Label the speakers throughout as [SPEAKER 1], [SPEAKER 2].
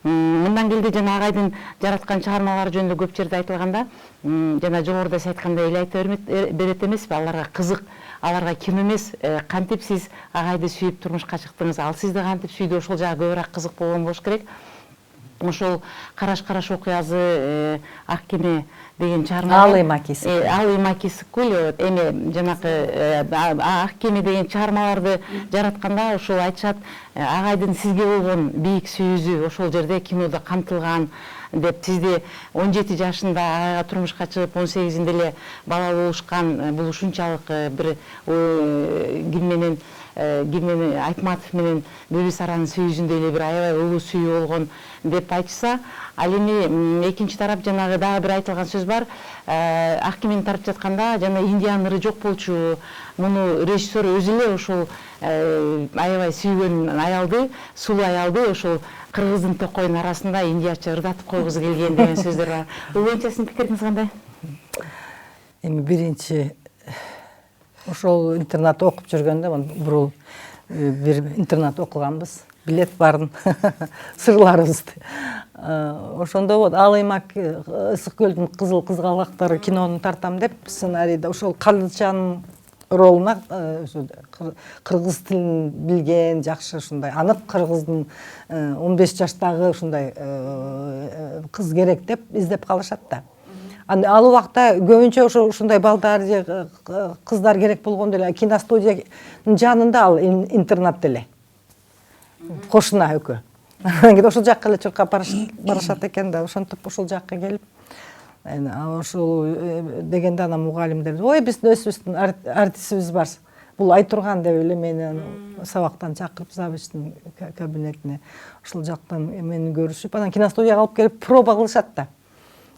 [SPEAKER 1] Мындан келди жана агайдын жараткан чыгармалары жөнүндө көп жерде айтылганда, жана жогоруда сиз айткандай эле айта берет эмеспи, аларга кызык, аларга ким эмес, кантип сиз агайды сүйүп турмушка чыктыңыз, ал сизди кантип сүйдү, ошол жагы көбүрөөк кызык болгон болуш керек. Ошол караш окуясы, Ак кеме деген чыгарма.
[SPEAKER 2] Алый макисик.
[SPEAKER 1] Алый макисик эле эме жанакы Ак кеме деген чыгармаларды жаратканда ошол айтышат, агайдын сизге болгон бийик сүйүүсү ошол жерде кинодо камтылган деп, сизди 17 жашында агайга турмушка чыгып 18-инде эле бала болушкан, бул ушунчалык бир ким менен Айтматов менен Бибисаранын сүйүүсүндөй эле бир аябай улуу сүйүү болгон деп айтышса, ал эми экинчи тарап жанагы дагы бир айтылган сөз бар. Ак кемени тартып жатканда жана Индиянын ыры жок болчу. Муну режиссер өзү эле ошол аябай сүйгөн аялды, сулуу аялды ошол кыргыздын токойдун арасында индияча ырдатып койгусу келген деген сөздөр бар. Бул боюнча сиздин пикириңиз кандай?
[SPEAKER 2] Эми биринчи ошол интернатта окуп жүргөндө бурул бир интернат окуганбыз. Билет барын сырларыбызды. Ошондо вот Алыймак Ысык көлдүн кызыл кызгалактары кинонун тартам деп сценарийде ошол Калычанын ролуна кыргыз тилин билген, жакшы ушундай анык кыргыздын 15 жаштагы ушундай кыз керек деп издеп калышат да. Ал убакта көбүнчө ушундай балдар же кыздар керек болгондо эле киностудиянын жанында ал интернат эле. Кошуна экөө. Ошол жакка эле чуркап барышат экен да, ошентип ошол жакка келип, ошол дегенде ана мугалимдер, ой биздин өзүбүздүн артистибиз бар. Бул Айтурган деп эле мени сабактан чакырып завучтун кабинетине ошол жактан мени көрүшүп, анан киностудияга алып келип проба кылышат да.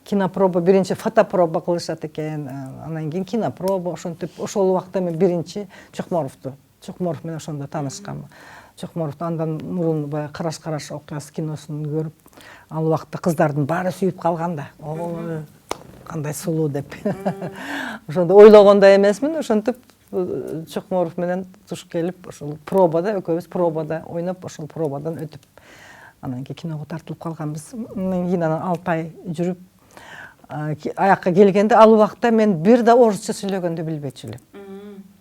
[SPEAKER 2] Кинопроба, биринчи фотопроба кылышат экен, анан кийин кинопроба, ошентип ошол убакта мен биринчи Чокморов менен ошондо таанышканмын. Чокморовду андан мурун баягы Караш окуясы киносун көрүп, ал убакта кыздардын баары сүйүп калган да. Ой, кандай сулуу деп. Ошондо ойлогондой эмесмин, ошентип Чокморов менен туш келип, ошол пробада, экөөбүз пробада ойноп, ошол пробадан өтүп, анан кийин киного тартылып калганбыз. Кийин анан 6 ай жүрүп, аякка келгенде ал убакта мен бир да орусча сүйлөгөндү билбечү элем.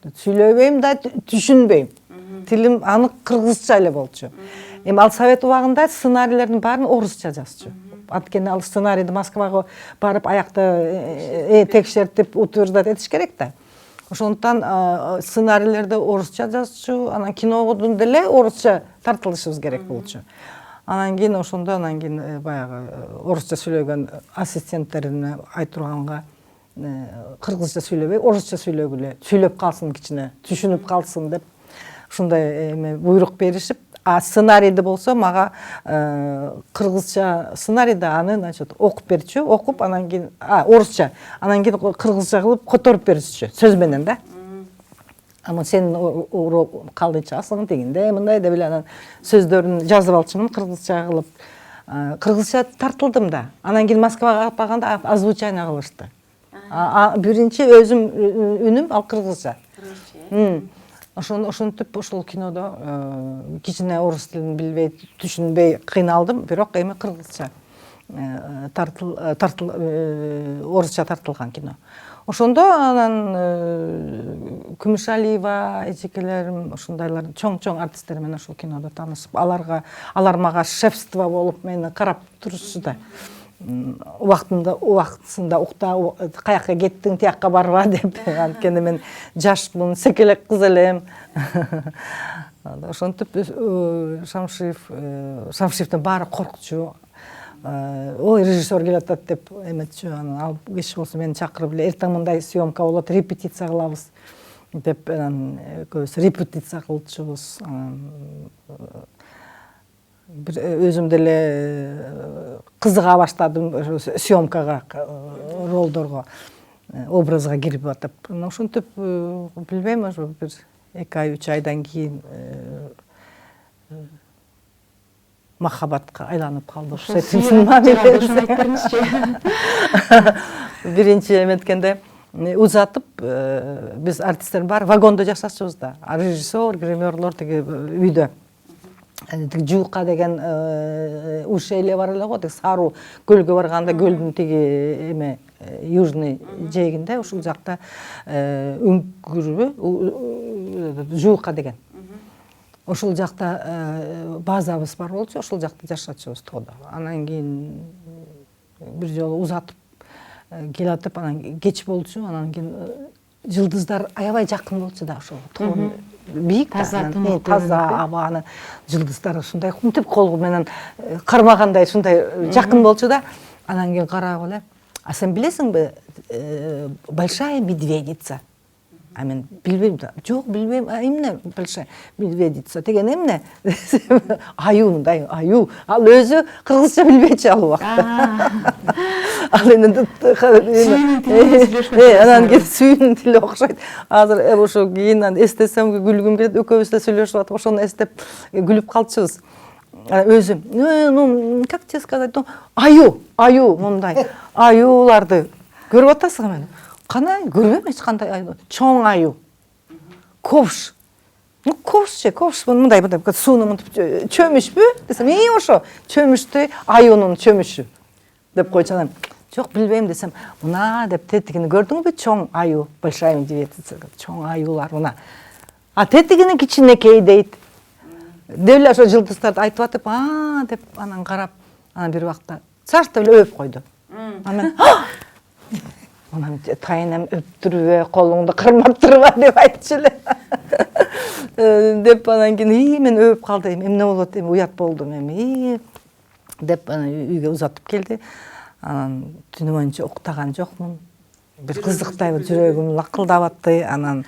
[SPEAKER 2] Сүйлөбөйм да, түшүнбөйм. Тилим анык кыргызча эле болчу. Эми ал совет убагында сценарийлердин баарын орусча жазчу. Анткени ал сценарийди Москвага барып аякта текшертип утверждать этиш керек да. Ошондуктан сценарийлерди орусча жазчу, анан кинодон деле орусча тартылышыбыз керек болчу. Анан кийин ошондо баягы орусча сүйлөгөн ассистенттерине Айтурганга кыргызча сүйлөбөй, орусча сүйлөгүлө, сүйлөп калсын кичине, түшүнүп калсын деп ушундай буйрук беришип, сценарийди болсо мага кыргызча сценарийди аны значит окуп берчү, окуп анан кийин орусча, анан кийин кыргызча кылып которуп беришчү сөз менен да. Ама сен калдычасың дегенде мындай деп эле анан сөздөрүн жазып алчумун кыргызча кылып. Кыргызча тартылдым да. Анан кийин Москвага алып барганда озвучание кылышты. Биринчи өзүм үнүм ал кыргызча. Ошентип ошол кинодо кичине орус тилин билбей, түшүнбөй кыйналдым, бирок эми кыргызча орусча тартылган кино. Ошондо анан Күмүшалиева, эжекелерим, ошондайлар чоң артисттер менен ошол кинодо таанышып, алар мага шефство болуп мени карап турушчу да. Убактысында укта, каякка кеттиң, тиякка барба деп. Анткени мен жашмын, секелек кыз элем. Ошентип Шамшиевдин баары коркчу. Ой, режиссер келатат деп эметчү. Анан ал киши болсо мени чакырып эле, эртең мындай съемка болот, репетиция кылабыз деп, анан көбүс репетиция кылчубуз. Өзүм деле кызыга баштадым съемкага, ролдорго, образга кирип атып. Ошентип билбейм, ошо бир 2 ай, 3 айдан кийин махабатка айланып калды. Биринчи эметкенде узатып, биз артисттер бар, вагондо жашачубуз да. Режиссер, гримерлор тиги үйдө. Жуука деген уш эле бар эле го, тиги Сару көлгө барганда көлдүн тиги эме южный жээгинде ушул жакта үңкүрбү жуука деген. Ошол жакта базабыз бар болчу, ошол жакта жашачубуз тоодо. Анан кийин бир жолу узатып келатып, анан кеч болчу, анан кийин жылдыздар аябай жакын болчу да ошол тоонун бийик да, таза абаны жылдыздар ушундай мынтип кол менен кармагандай ушундай жакын болчу да. Анан кийин карап эле, а сен билесиңби, большая медведица. А мен билбейм да. Жок, билбейм. А эмне большая медведица деген эмне? Аю, мындай аю. Ал өзү кыргызча билбейчи ал убакта. Ал эми анан кийин сүйүнүн тили окшойт. Азыр ошо кийин эстесем күлгүм келет. Экөөбүз да сүйлөшүп атып, ошону эстеп күлүп калчубуз. Өзүм, ну, как тебе сказать, ну, аю, мындай аюларды көрүп атасың мен. Кана көрбөйм эч кандай аю. Чоң аю. Ковш. Ну, ковш мындай сууну мынтип чөмүшпү десем, ошо чөмүштү аюнун чөмүшү деп койчу. Жок, билбейм десем, мына деп тетигини көрдүңбү, чоң аю, большая медведица, чоң аюлар мына. А тетигини кичинекей дейт. Деп эле ошо жылдыздарды айтып атып, деп анан карап, анан бир убакта чарт эле өп койду. Анан тайынем өптүрбө, колуңду кырмаптырба деп айтчу эле. Деп анан кийин мен өп калдым, эмне болот, уят болдум эми. Деп анан үйгө узатып келди. Анан түнү боюнча уктаган жокмун. Бир кызыктай жүрөгүм лакылдап атты. Анан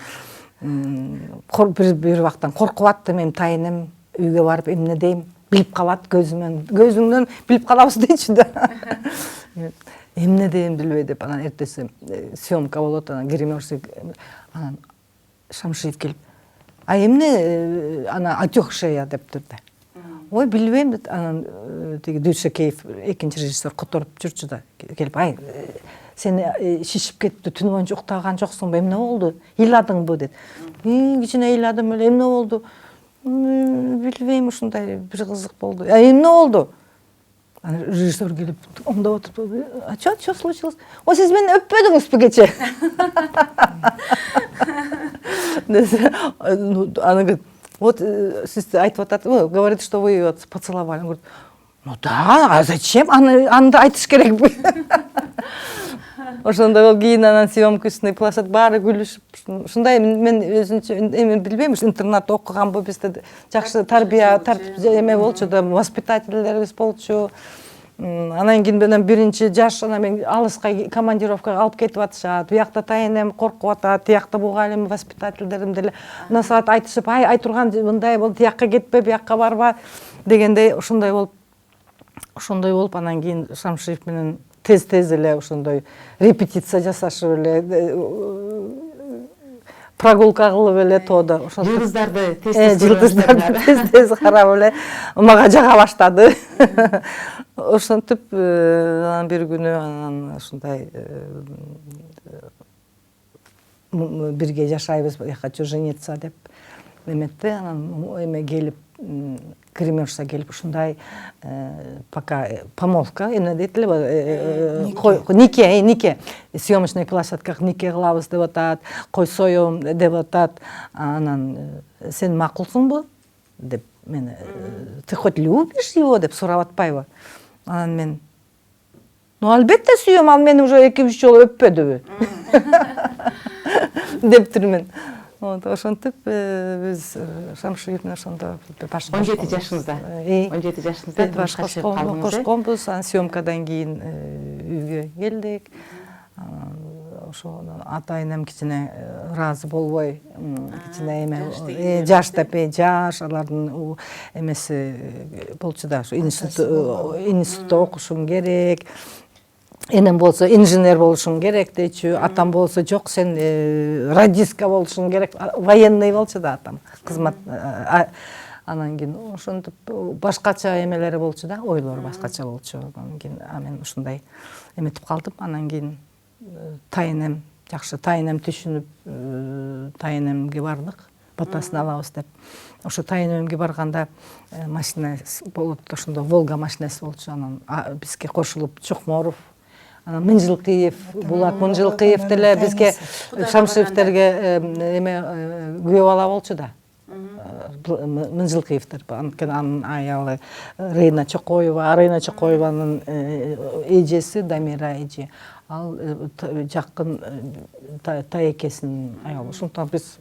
[SPEAKER 2] бир убактан коркуп аттым, эми тайынем үйгө барып эмне дейм, билип калат көзүңдөн билип калабыз дейчү да. Эмне дейм билбей деп, анан эртеси съемка болот, анан гримерчик, анан Шамшиев келип, а эмне ана отёкшая деп турду. Ой, билбейм деп, анан тиги Дүйшөкеев экинчи режиссер которуп жүрчү да, келип, ай, сен шишип кетти, түнү боюнча уктаган жоксуңбу, эмне болду? Ыйладыңбы деп. Кичине ыйладым эле, эмне болду? Билбейм, ушундай бир кызык болду. Эмне болду? Режиссер келип, оңдоп отуруп, а что случилось? О, сиз мени өппөдүңүзбү кече? Она говорит, вот сиз айтып атат, говорит, что вы ее поцеловали. Он говорит, ну да, а зачем? Аны айтыш керекпи? Ошондой бол, кийин анан съемкачный площадь баары күлүшүп, ушундай мен өзүнчө эми билбейм, интернатта окуганбы, бизде жакшы тарбия эме болчу да, воспитательдерибиз болчу. Анан кийин менен биринчи жаш, анан мен алыска командировкага алып кетип атышат. Буякта тайынем коркуп атат, тиякта мугалим, воспитательдерим деле насаат айтышып, ай турган мындай болду, тиякка кетпе, буякка барба дегендей, ошондой болуп, анан кийин Шамшиев менен тез эле ошондой репетиция жасашып эле, прогулка кылып эле тоодо.
[SPEAKER 1] Жылдыздарды
[SPEAKER 2] тез карап эле мага жага баштады. Ошентип анан бир күнү анан ушундай бирге жашайбыз, я хочу жениться деп эметти. Анан эме келип, гримерша келип, ушундай пока помолвка, эмне дейт эле, нике, съемочный площадкага нике кылабыз деп атат, койсоюм деп атат. Анан сен макулсуңбу деп, мен ты хоть любишь его деп сурап атпайбы? Анан мен, ну албетте сүйөм, ал мени уже 2-3 жолу өппөдүбү дептирмин. Ошентип биз Шамшиев менен ошондо баш
[SPEAKER 1] 17 жашыңызда. 17 жашыңызда
[SPEAKER 2] баш кошконбуз. Анан съемкадан кийин үйгө келдик. Ошо атайынем кичине ыраазы болбой, кичине эме жаш деп, жаш алардын эмеси болчу да, институтта окушуң керек. Энем болсо инженер болушуң керек дейчү, атам болсо жок, сен радистка болушуң керек, военный болчу да атам, кызмат. Анан кийин ошентип башкача эмелери болчу да, ойлор башкача болчу. Анан кийин мен ушундай эметип калдым. Анан кийин тайынем, жакшы тайынем түшүнүп, тайынемге бардык. батасын алабыз деп. Ошо Тайынөмгө барганда машина болот, ошондо Волга машинасы болчу, анан бизге кошулуп Чокморов, анан Мынжылкыев, Булат Мынжылкыев деле бизге Шамшиевтерге эме күбө бала болчу да. Мынжылкыевтер, анткени анын аялы Рейна Чокоеванын эжеси Дамира эже. Ал жакын тайекесинин аялы. Ошондон биз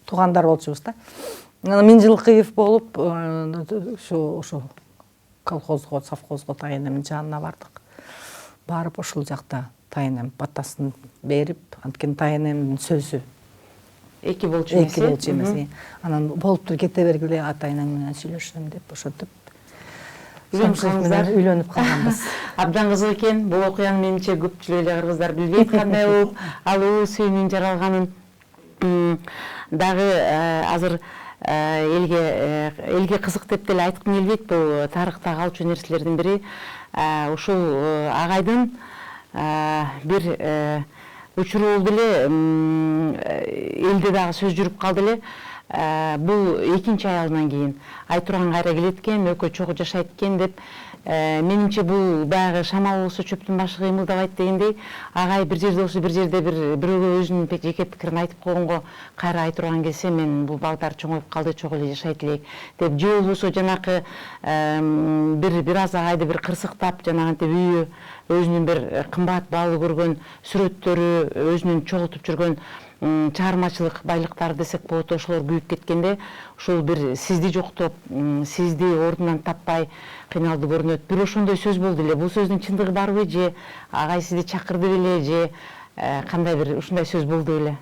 [SPEAKER 2] туугандар болчубуз да. Мынжылкыев болуп, ошо колхозго, совхозго Тайынемдин жанына бардык. Барып ошол жакта Тайынем батасын берип, анткени Тайынемдин сөзү
[SPEAKER 1] эки болчу эмес.
[SPEAKER 2] Анан болуптур, кете бергиле атайынан менен сүйлөшөм деп ошентип
[SPEAKER 1] үйлөнүп калганбыз. Абдан кызык экен. Бул окуяны менимче көпчүлүк эле кыргыздар билбейт кандай болуп, алуу сүйүүнүн жаралганын. Дагы азыр элге кызык деп деле айткым келбейт. Бул тарыхта калчу нерселердин бири. Ушул агайдын бир учуру болду эле, элде дагы сөз жүрүп калды эле. Бул экинчи аялынан кийин Айтурган кайра келет экен, экөө чогуу жашайт экен деп. Менимче бул баягы шамал болсо чөптүн башы кыймылдабайт дегендей, агай бир жерде болсо бир жерде бирөөгө өзүнүн жеке пикирин айтып койгонго кайра Айтурган келсе, мен бул балдар чоңоюп калды, чогуу эле жашайт элек деп, же болбосо жанакы бир аз агайды бир кырсыктап, жанагынтип үйү өзүнүн бир кымбат баалы көргөн сүрөттөрү, өзүнүн чогултуп жүргөн чыгармачылык байлыктары десек болот, ошолор күйүп кеткенде, ошол бир сизди жоктоп, сизди ордунан таппай кыйналды көрүнөт. Бир ошондой сөз болду эле. Бул сөздүн чындыгы барбы, же агай сизди чакырды беле, же кандай бир ушундай сөз болду беле?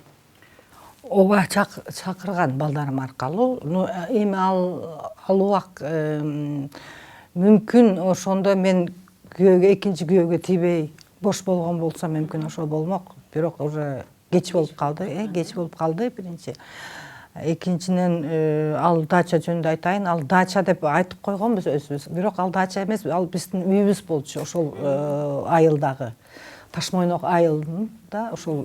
[SPEAKER 2] Ооба, чакырган балдарым аркылуу. Эми ал убак мүмкүн ошондо мен экинчи күйөөгө тийбей бош болгон болсом, мүмкүн ошол болмок. Бирок уже кеч болуп калды биринчи. Экинчиден ал дача жөнүндө айтайын. Ал дача деп айтып койгонбуз өзүбүз. Бирок ал дача эмес, ал биздин үйүбүз болчу, ошол айылдагы. Ташмойнок айылында ошол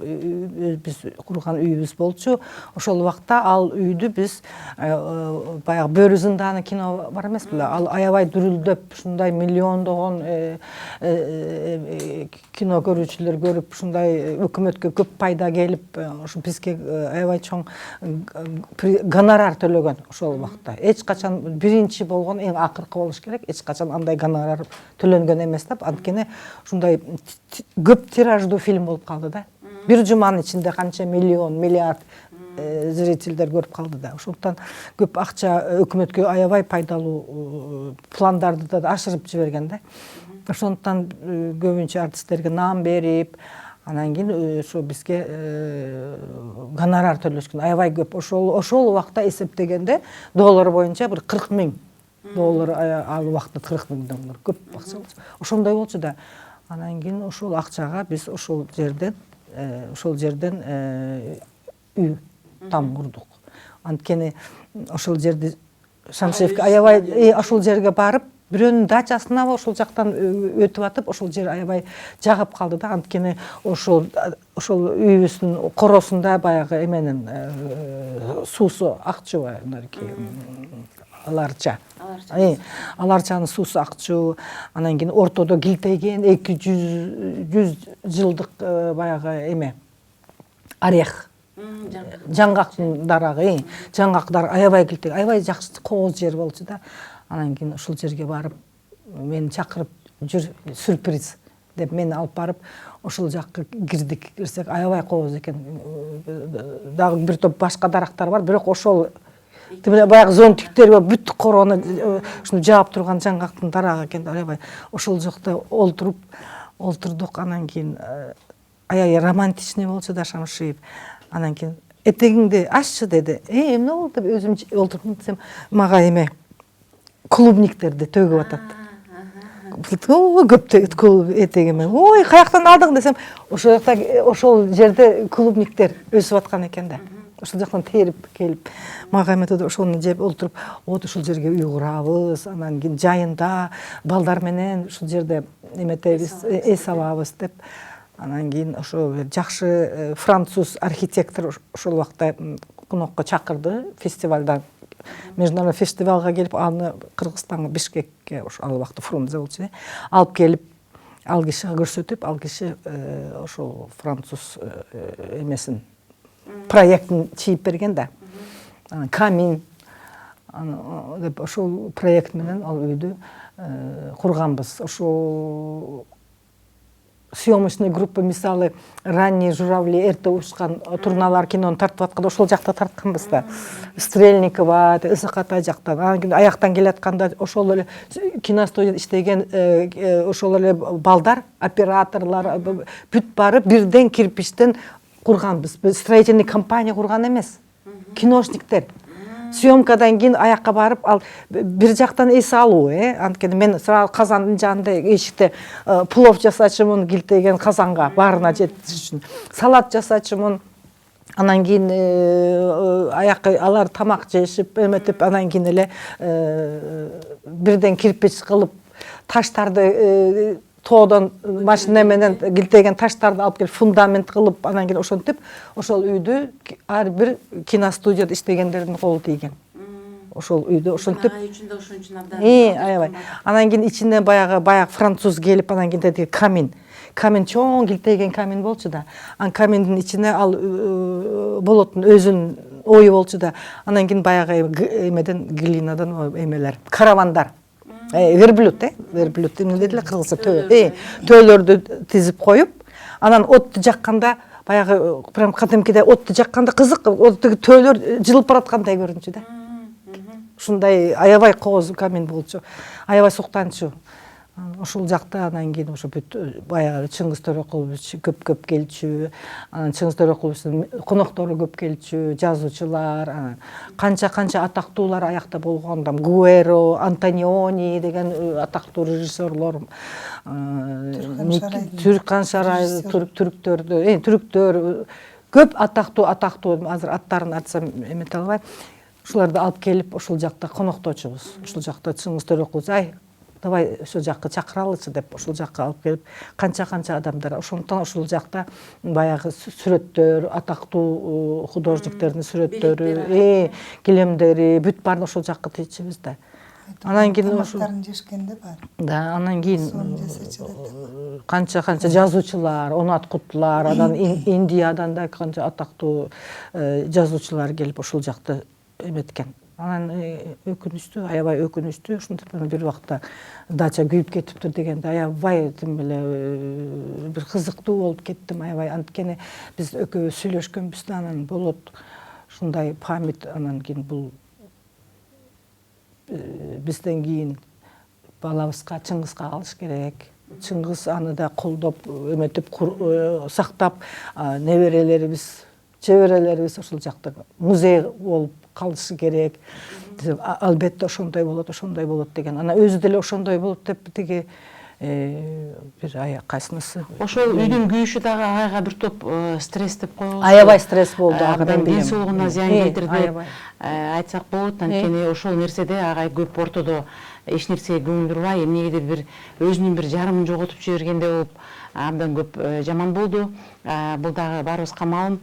[SPEAKER 2] биз курган үйүбүз болчу. Ошол убакта ал үйдү биз баягы Бөрү зынданы кино бар эмес беле? Ал аябай дүрүлдөп, ушундай миллиондогон кино көрүүчүлөр көрүп, ушундай өкмөткө көп пайда келип, ошо бизге аябай чоң гонорар төлөгөн ошол убакта. Эч качан биринчи болгон, эң акыркы болуш керек. Эч качан андай гонорар төлөнгөн эмес деп, анткени ушундай көп тираждуу фильм болуп калды да. Бир жуманын ичинде канча миллион, миллиард зрительдер көрүп калды да. Ошондон көп акча өкмөткө аябай пайдалуу пландарды да ашырып жиберген да. Ошондон көбүнчө артисттерге наам берип, анан кийин ошо бизге гонорар төлөшкөн аябай көп. Ошол убакта эсептегенде доллар боюнча бир 40 000 доллар, ал убакта 40 000 доллар көп акча болчу. Ошондой болчу да. Анан кийин ошол акчага биз ошол жерден үй там курдук. Анткени ошол жерди Шамшиевке аябай ошол жерге барып, бирөөнүн дачасына ошол жактан өтүп атып, ошол жер аябай жагып калды да. Анткени ошол үйүбүздүн коросунда баягы эменин суусу акчу, аларча. Аларчанын суусу акчу, анан кийин ортодо килтейген 200 жылдык баягы эме орех. Жаңгактын дарагы, жаңгактар аябай килтейген, аябай жакшы кооз жер болчу да. Анан кийин ушул жерге барып, мени чакырып, жүр, сюрприз деп мени алып барып, ошол жакка кирдик. Кирсек аябай кооз экен. Дагы бир топ башка дарактар бар, бирок ошол баягы зонтиктер бүт корону ушуну жаап турган жаңгактын дарагы экен. Аябай ошол жакта олтурдук. Анан кийин аябай романтичный болчу да Шамшиев. Анан кийин этегиңди аччы деди. Эмне болду деп өзүм олтуруп десем, мага эме клубниктерди төгүп атат. Көп этегиме. Ой, каяктан алдың десем, ошол жерде клубниктер өсүп аткан экен да. Ошол жактан терип келип, мага эметип ошону жеп олтуруп, ошол жерге үй курабыз, анан кийин жайында балдар менен ушул жерде эметебиз, эс алабыз деп. Анан кийин ошо жакшы француз архитектор ошол убакта конокко чакырды фестивалдан. Международный фестивалга келип, аны Кыргызстанга, Бишкекке, ошо ал убакта Фрунзе болчу, алып келип, ал кишиге көрсөтүп, ал киши ошол француз эмесин проектин чийип берген да. Камин деп ошол проект менен ал үйдү курганбыз. Ошо съемочный группа, мисалы, ранние журавли, эрте учкан турналар кинону тартып атканда ошол жакта тартканбыз да. Стрельникова, Ысакатай жактан, аяктан келатканда ошол эле киностудияда иштеген ошол эле балдар, операторлор бүт бары бирден кирпичтен курганбыз. Строительный компания курган эмес. Киношниктер. Съемкадан кийин аякка барып, ал бир жактан эс алуу, анткени мен сразу казандын жанында эшикте плов жасачумун, килтеген казанга баарына жетиш үчүн. Салат жасачумун. Анан кийин аякка алар тамак жешип, эметип, анан кийин эле бирден кирпич кылып, таштарды тоодон машина менен килтеген таштарды алып келип фундамент кылып, анан кийин ошентип, ошол үйдү ар бир киностудияда иштегендердин колу тийген. Ошол үйдү ошентип. Аябай. Анан кийин ичине баягы француз келип, анан кийин деди камин. Камин чоң килтеген камин болчу да. Анан каминдин ичине ал болотун өзүнүн ою болчу да. Анан кийин баягы эмеден глинадан эмелер, каравандар. Верблюд, верблюд эмне дедилер кыргызча, төөлөрдү тизип коюп, анан отту жакканда баягы прям кадимкидей отту жакканда кызык, төөлөр жылып бараткандай көрүнчү да. Ушундай аябай кооз камин болчу, аябай суктанчу. Ошол жакта анан кийин ошо бүт баягы Чыңгыз Төрөкулович көп келчү, анан Чыңгыз Төрөкуловичтин коноктору көп келчү, жазуучулар, канча атактуулар аякта болгон, Гуэро, Антониони деген атактуу режиссерлор, Түркан Шарай, түрктөр, көп атактуу, азыр аттарын айтсам эмете албайм. Ушуларды алып келип, ошол жакта конокточубуз. Ошол жакта Чыңгыз Төрөкулович, давай ошол жакка чакыралычы деп, ошол жакка алып келип, канча адамдар. Ошондон ошол жакта баягы сүрөттөр, атактуу художниктердин сүрөттөрү, килемдери, бүт баарын ошол жакка тийчүбүз да. Анан кийин
[SPEAKER 3] тамактарын жешкенде бар.
[SPEAKER 2] Да, анан кийин канча жазуучулар, Онат Кутлар, анан Индиядан да канча атактуу жазуучулар келип ошол жакта эметкен. Анан өкүнүчтүү, аябай өкүнүчтүү, ушинтип бир убакта дача күйүп кетиптир дегенде аябай тим эле бир кызыктуу болуп кеттим, аябай. Анткени биз экөөбүз сүйлөшкөнбүз да, анан болот ушундай память. Анан кийин бул бизден кийин балабызга, Чыңгызга калыш керек. Чыңгыз аны да колдоп, эметип, сактап, неберелерибиз, чеберелерибиз ошол жакта музей болуп калышы керек. Албетте ошондой болот деген. Анан өзү деле ошондой болот деп тиги бир кайсынысы.
[SPEAKER 1] Ошол үйдүн күйүшү дагы айга бир топ стресс деп коебуз.
[SPEAKER 2] Аябай стресс болду, ага мен билем.
[SPEAKER 1] Ден соолугуна зыян келтирди деп айтсак болот. Анткени ошол нерседе агай көп ортодо эч нерсеге көңүл бурбай, эмнегедир бир өзүнүн бир жарымын жоготуп жибергендей болуп абдан көп жаман болду. Бул дагы баарыбызга маалым.